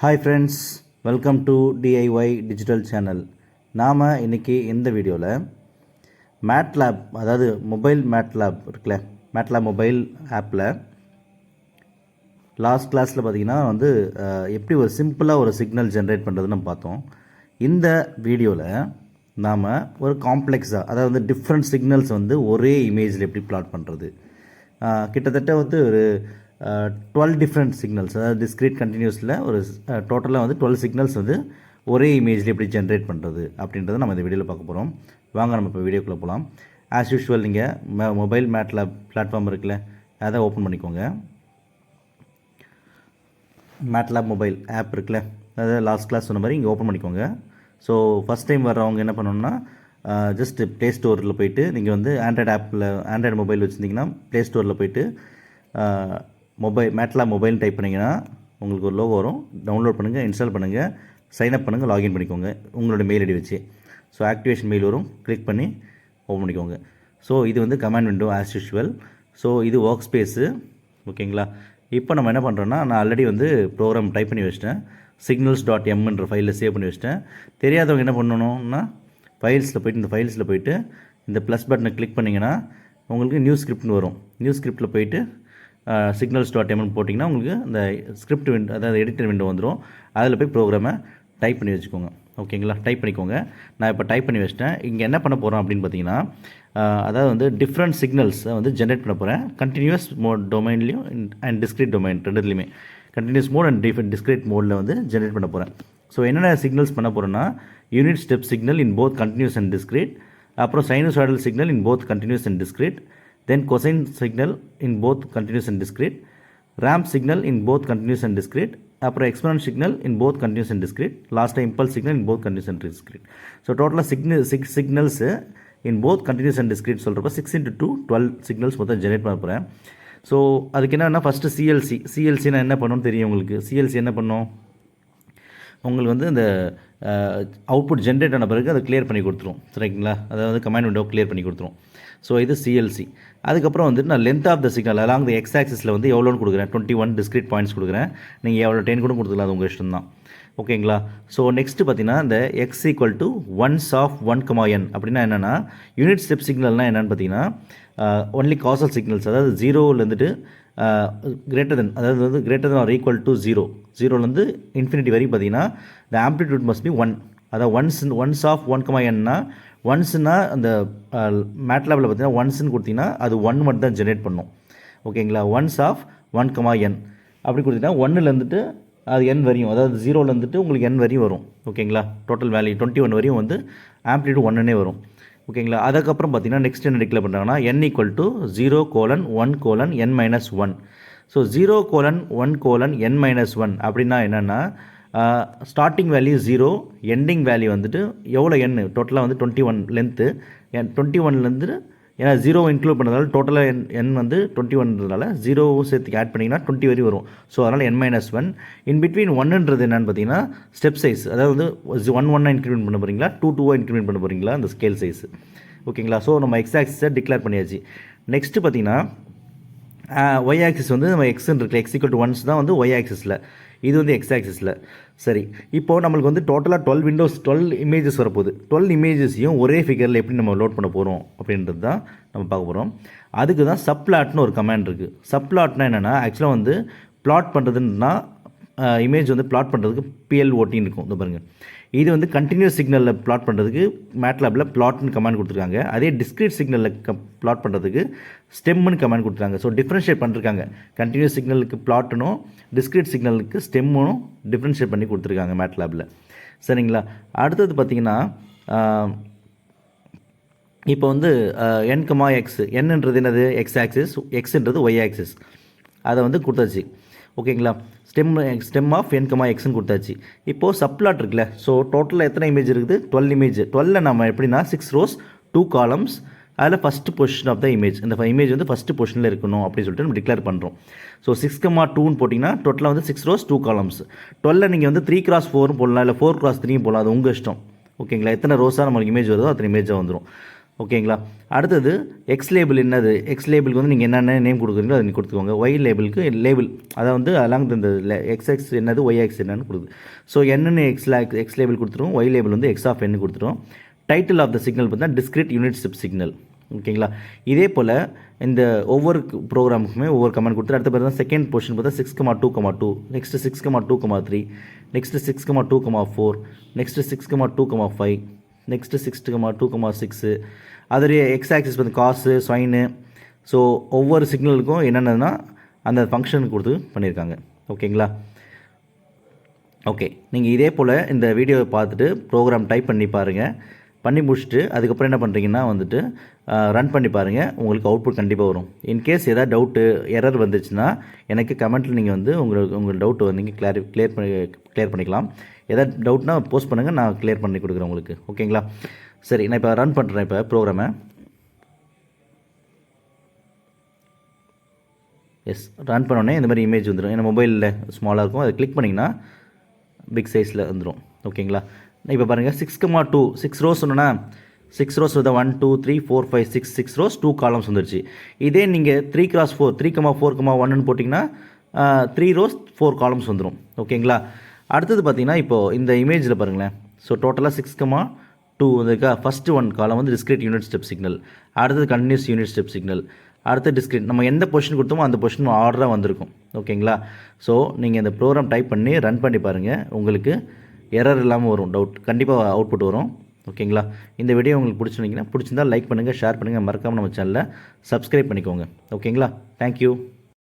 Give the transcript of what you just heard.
Hi friends, welcome to DIY digital channel. நாம் இன்றைக்கி இந்த வீடியோவில் மேட்லேப், அதாவது மொபைல் மேட்லேப் இருக்குல்ல, மேட்லேப் மொபைல் ஆப்பில் லாஸ்ட் கிளாஸில் பார்த்திங்கன்னா எப்படி ஒரு சிம்பிளாக ஒரு சிக்னல் ஜென்ரேட் பண்ணுறதுன்னு நம்ம பார்த்தோம். இந்த வீடியோவில் நாம் ஒரு காம்ப்ளெக்ஸாக, அதாவது டிஃப்ரெண்ட் சிக்னல்ஸ் ஒரே இமேஜில் எப்படி பிளாட் பண்ணுறது, கிட்டத்தட்ட ஒரு 12 டிஃப்ரெண்ட் சிக்னல்ஸ், அதாவது டிஸ்க்ரீட் கண்டினியூஸில் ஒரு டோட்டலாக 12 சிக்னல்ஸ் ஒரே இமேஜில் எப்படி ஜென்ரேட் பண்ணுறது அப்படின்றத நம்ம இந்த வீடியோவில் பார்க்க போகிறோம். வாங்க நம்ம இப்போ வீடியோக்குள்ளே போகலாம். ஆஸ் யூஷுவல் நீங்கள் மொபைல் மேட்லேப் பிளாட்ஃபார்ம் இருக்குல்ல, அதை ஓப்பன் பண்ணிக்கோங்க. மேட்லேப் மொபைல் ஆப் இருக்குல்ல, அதாவது லாஸ்ட் கிளாஸ் சொன்ன மாதிரி இங்கே ஓப்பன் பண்ணிக்கோங்க. ஸோ ஃபஸ்ட் டைம் வர்றவங்க என்ன பண்ணணும்னா, ஜஸ்ட் ப்ளே ஸ்டோரில் போய்ட்டு நீங்கள் ஆண்ட்ராய்டு ஆப்பில், ஆண்ட்ராய்டு மொபைல் வச்சுருந்தீங்கன்னா ப்ளே ஸ்டோரில் போய்ட்டு மேட்லேப் மொபைல் டைப் பண்ணிங்கன்னா உங்களுக்கு ஒரு லோகோ வரும். டவுன்லோட் பண்ணுங்கள், இன்ஸ்டால் பண்ணுங்கள், சைன்அப் பண்ணுங்கள், லாகின் பண்ணிக்கோங்க உங்களோட மெயில் ஐடி வச்சு. ஸோ ஆக்டிவேஷன் மெயில் வரும், கிளிக் பண்ணி ஓப்பன் பண்ணிக்கோங்க. ஸோ இது command window as usual. So இது ஒர்க் ஸ்பேஸு, ஓகேங்களா. இப்போ நம்ம என்ன பண்ணுறோன்னா, நான் ஆல்ரெடி ப்ரோக்ராம் டைப் பண்ணி வச்சிட்டேன். signals.mன்ற ஃபைலில் சேவ் பண்ணி வச்சிட்டேன். தெரியாதவங்க என்ன பண்ணணும்னா, ஃபைல்ஸில் போய்ட்டு இந்த ஃபைல்ஸில் போய்ட்டு இந்த ப்ளஸ் பட்டனை கிளிக் பண்ணிங்கன்னா உங்களுக்கு நியூ ஸ்கிரிப்ட்னு வரும். நியூ ஸ்கிரிப்டில் போய்ட்டு signals.mn போட்டிங்கன்னா உங்களுக்கு இந்த ஸ்கிரிப்ட் விண்டோ, அதாவது எடிட்டர் விண்டோ வந்துடும். அதில் போய் ப்ரோக்ராமை டைப் பண்ணி வச்சுக்கோங்க, ஓகேங்களா. டைப் பண்ணிக்கோங்க. நான் இப்போ டைப் பண்ணி வச்சிட்டேன். இங்கே என்ன பண்ண போகிறோம் அப்படின்னு பார்த்தீங்கன்னா, அதாவது டிஃப்ரெண்ட் சிக்னல்ஸ் ஜென்ரேட் பண்ண போகிறேன். கண்டினியூஸ் மோட் டொமைன்லையும் அண்ட் டிஸ்க்ரீட் டொமைன் ரெண்டுலேயுமே, கண்டினியூஸ் மோட் அண்ட் டிஸ்க்ரீட் மோடில் ஜென்ரேட் பண்ண போகிறேன். ஸோ என்னென்ன சிக்னல்ஸ் பண்ண போகிறேன்னா, unit step signal in both continuous and discrete, அப்புறம் sinusoidal signal in both continuous and discrete, then cosine signal in both continuous and discrete, ramp signal in both continuous and discrete, அப்புறம் exponent signal in both continuous and discrete, last time impulse signal in both continuous and discrete. So total 6 signals in both continuous and discrete சொல்கிறப்ப 6 into 2 12 signals மொத்தம் generate பண்ண போகிறேன். So அதுக்கு என்னன்னா, first சிஎல்சினா என்ன பண்ணணும்னு தெரியும் உங்களுக்கு. சிஎல்சி என்ன பண்ணோம், உங்களுக்கு இந்த அவுட்புட் ஜென்ரேட் ஆன பிறகு அதை கிளியர் பண்ணி கொடுத்துரும், சரிங்களா. அதாவது கமாண்ட் விண்டோ கிளியர் பண்ணி கொடுத்துரும். ஸோ இது சிஎல்சி. அதுக்கப்புறம் நான் length of the signal along the x ஆக்சிஸில் எவ்வளோன்னு கொடுக்குறேன், 21 டிஸ்க்ரீட் பாயிண்ட்ஸ் கொடுக்குறேன். நீங்கள் எவ்வளோ 10 கூட கொடுத்துக்கலாம், அது உங்கள் இஷ்டம் தான், ஓகேங்களா. ஸோ நெக்ஸ்ட்டு பார்த்தீங்கன்னா, இந்த x equal to ones of 1,n அப்படின்னா என்னென்னா, யூனிட் ஸ்டெப் சிக்னல்னால் என்னென்னு பார்த்தீங்கன்னா, ஒன்லி காசல் சிக்னல்ஸ், அதாவது ஜீரோவிலேருந்துட்டு கிரேட்டர் தென், அதாவது greater than or equal to ஜீரோலேருந்து இன்ஃபினிட்டி வரைக்கும் பார்த்தீங்கன்னா த ஆம்ப்ளிடியூட் மஸ்ட் பி 1. அதாவது ஒன்ஸ் ஆஃப் 1,n ஒன்ஸ்னா அந்த மேட்லேபில் பார்த்தீங்கன்னா ஒன்ஸ்ன்னு கொடுத்தீங்கன்னா அது 1 மட்டும் தான் ஜென்ரேட் பண்ணும், ஓகேங்களா. ஒன்ஸ் ஆஃப் 1,n அப்படி கொடுத்தீங்கன்னா 1லேருந்துட்டு அது n வரையும், அதாவது 0லேருந்துட்டு உங்களுக்கு n வரையும் வரும், ஓகேங்களா. டோட்டல் வேல்யூ 21 வரையும் ஆம்ப்ளிடியூட் 1னே வரும், ஓகேங்களா. அதுக்கப்புறம் பார்த்தீங்கன்னா நெக்ஸ்ட் என்ன டிக்ளேர் பண்ணுறாங்கன்னா, n equal to 0:1:n-1. So 0:1:n-1 அப்படின்னா என்னென்னா, ஸ்டார்டிங் வேல்யூ 0, எண்டிங் வேல்யூ எவ்வளோ n, டோட்டலாக 21 லென்த்து. 21லேருந்து ஏன்னா 0 இன்க்ளூட் பண்ணுறதால டோட்டலாக n 21ன்றதால 0 சேர்த்துக்கு ஆட் பண்ணிங்கன்னா 20 வரையும் வரும். ஸோ அதனால் n-1. இன் பிட்வீன் 1ன்றது என்னென்னு பார்த்தீங்கன்னா ஸ்டெப் சைஸ், அதாவது 1 இன்க்ரிமெண்ட் பண்ண போகிறீங்களா, 2 இன்க்ரிமெண்ட் பண்ண போகிறீங்களா, அந்த ஸ்கேல் சைஸ், ஓகேங்களா. ஸோ நம்ம எக்ஸ் ஆக்சிஸை டிக்ளேர் பண்ணியாச்சு. நெக்ஸ்ட்டு பார்த்தீங்கன்னா ஒய் ஆக்சிஸ் நம்ம எக்ஸ்ன்னு இருக்குது, எக்ஸ் ஈக்குவல் டு 1 தான் ஒய் ஆக்சிஸில், இது எக்ஸ் ஆக்சிஸில். சரி, இப்போது நம்மளுக்கு டோட்டலாக 12 இமேஜஸ் வரப்போகுது. 12 இமேஜஸையும் ஒரே ஃபிகரில் எப்படி நம்ம லோட் பண்ண போகிறோம் அப்படின்றது தான் நம்ம பார்க்க போகிறோம். அதுக்கு தான் சப்ளாட்னு ஒரு கமாண்ட் இருக்குது. சப்ளாட்னா என்னென்னா, ஆக்சுவலாக பிளாட் பண்ணுறதுன்னா இமேஜ் பிளாட் பண்ணுறதுக்கு பிஎல்ஓடின்னு இருக்கும். இந்த பாருங்கள், இது கண்டினியூஸ் சிக்னலில் பிளாட் பண்ணுறதுக்கு மேட்லேபில் பிளாட்னு கமாண்ட் கொடுத்துருக்காங்க. அதே டிஸ்க்ரீட் சிக்னலில் பிளாட் பண்ணுறதுக்கு ஸ்டெம்னு கமாண்ட் கொடுத்துருக்காங்க. ஸோ டிஃப்ரென்ஷியேட் பண்ணிருக்காங்க. கண்டினியூஸ் சிக்னலுக்கு பிளாட்னும் டிஸ்க்ரீட் சிக்னலுக்கு ஸ்டெம்மும் டிஃப்ரென்ஷியேட் பண்ணி கொடுத்துருக்காங்க மேட்லேபில், சரிங்களா. அடுத்தது பார்த்திங்கன்னா, இப்போ n,x, என்னன்றது என்னது எக்ஸ் ஆக்சிஸ், எக்ஸ்ன்றது ஒய் ஆக்சிஸ், அதை கொடுத்தாச்சு, ஓகேங்களா. ஸ்டெம் ஆஃப் n,xன்னு கொடுத்தாச்சு. இப்போது சப்ளாட் இருக்குல்ல, ஸோ டோட்டலாக எத்தனை இமேஜ் இருக்குது, 12 இமேஜ். 12 நம்ம எப்படின்னா 6 rows 2 columns, அதில் first position of the image, இந்த இமேஜ் ஃபஸ்ட்டு பொசிஷனில் இருக்கணும் அப்படின்னு சொல்லிட்டு நம்ம டிக்ளேர் பண்ணுறோம். ஸோ 6,2ன்னு போட்டிங்கன்னா டோட்டலாக 6 rows 2 columns. 12 நீங்கள் 3x4 போடலாம், இல்லை 4x3 போடலாம், அது உங்கள் இஷ்டம், ஓகேங்களா. எத்தனை ரோஸாக நம்மளுக்கு இமேஜ் வருதோ அத்தனை இமேஜாக வந்துடும், ஓகேங்களா. அடுத்தது எக்ஸ் லேபிள் என்னது, எக்ஸ் லேபிளுக்கு வந்து நீங்கள் என்னென்ன நேம் கொடுக்குறீங்களோ அதை நீங்கள் கொடுத்துக்கோங்க. ஒய் லேபிளுக்கு லேபிள் அதை வந்து அலாங் இந்த எக்ஸ் என்னது, ஒய் எக்ஸ் என்னன்னு கொடுக்குது. ஸோ என்னன்னு எக்ஸ் லேபிள் கொடுத்துருவோம், ஒய் லேபிள் வந்து எக்ஸ் ஆஃப் என்னு கொடுத்துருவோம். டைட்டில் ஆஃப் த சிக்னல் பார்த்தா டிஸ்கிரீட் யூனிட் ஸ்டெப் சிக்னல். ஓகேங்களா. இதே போல் இந்த ஒவ்வொரு ப்ரோக்ராமுக்குமே ஒவ்வொரு கமெண்ட் கொடுத்துட்டு அடுத்த பார்த்தா செகண்ட் பொசிஷன் பார்த்தா 6,2,2, நெக்ஸ்ட்டு 6,2,3, நெக்ஸ்ட்டு 6,2,4, நெக்ஸ்ட்டு 6,2,5, நெக்ஸ்ட்டு 6,2,6. அதோடைய எக்ஸ் ஆக்சிஸ் வந்து காசு ஸ்வைனு. ஸோ ஒவ்வொரு சிக்னலுக்கும் என்னென்னதுன்னா அந்த ஃபங்க்ஷன் கொடுத்து பண்ணியிருக்காங்க. ஓகேங்களா. ஓகே, நீங்கள் இதே போல் இந்த வீடியோவை பார்த்துட்டு ப்ரோக்ராம் டைப் பண்ணி பாருங்கள். பண்ணி முடிச்சுட்டு அதுக்கப்புறம் என்ன பண்ணுறீங்கன்னா வந்துட்டு ரன் பண்ணி பாருங்கள். உங்களுக்கு அவுட்புட் கண்டிப்பாக வரும். இன்கேஸ் ஏதாவது டவுட்டு எரர் வந்துச்சுன்னா எனக்கு கமெண்ட்டில் நீங்கள் வந்து உங்கள் டவுட்டை வந்து நீங்கள் கிளியர் பண்ணிக்கலாம். ஏதாவது டவுட்னா போஸ்ட் பண்ணுங்கள், நான் கிளியர் பண்ணி கொடுக்குறேன் உங்களுக்கு. ஓகேங்களா. சரி, நான் இப்போ ரன் பண்ணுறேன் இப்போ ப்ரோக்ராமை. எஸ், ரன் பண்ணோடனே இந்த மாதிரி இமேஜ் வந்துடும். ஏன்னா மொபைலில் ஸ்மாலாக இருக்கும், அதை கிளிக் பண்ணிங்கன்னா பிக் சைஸில் வந்துடும். ஓகேங்களா. இப்போ பாருங்கள் 6,2 6 ரோஸ் சொன்னோன்னா 6 ரோஸ் வந்து 1 2 3 4 5 6 ரோஸ் 2 காலம்ஸ் வந்துருச்சு. இதே நீங்கள் 3x4 3,4,1ன்னு போட்டிங்கன்னா 3 ரோஸ் 4 காலம்ஸ் வந்துடும். ஓகேங்களா. அடுத்தது பார்த்தீங்கன்னா இப்போது இந்த இமேஜில் பாருங்களேன். ஸோ டோட்டலாக 6,2 வந்துருக்கா. ஃபஸ்ட்டு 1 காலம் வந்து டிஸ்கிரீட் யூனிட் ஸ்டெப் சிக்னல், அடுத்தது கண்டினியூஸ் யூனிட் ஸ்டெப் சிக்னல், அடுத்து டிஸ்கிரீட். நம்ம எந்த பொசிஷன் கொடுத்தோமோ அந்த பொசிஷன் ஆர்டராக வந்திருக்கும். ஓகேங்களா. ஸோ நீங்கள் இந்த ப்ரோக்ராம் டைப் பண்ணி ரன் பண்ணி பாருங்கள், உங்களுக்கு எரர் இல்லாமல் வரும். டவுட் கண்டிப்பாக அவுட்புட் வரும். ஓகேங்களா. இந்த வீடியோ உங்களுக்கு பிடிச்சிருந்தீங்கன்னா பிடிச்சிருந்தால் லைக் பண்ணுங்கள், ஷேர் பண்ணுங்கள், மறக்காமல் நம்ம சேனலை சப்ஸ்கிரைப் பண்ணிக்கோங்க. ஓகேங்களா. தேங்க்யூ.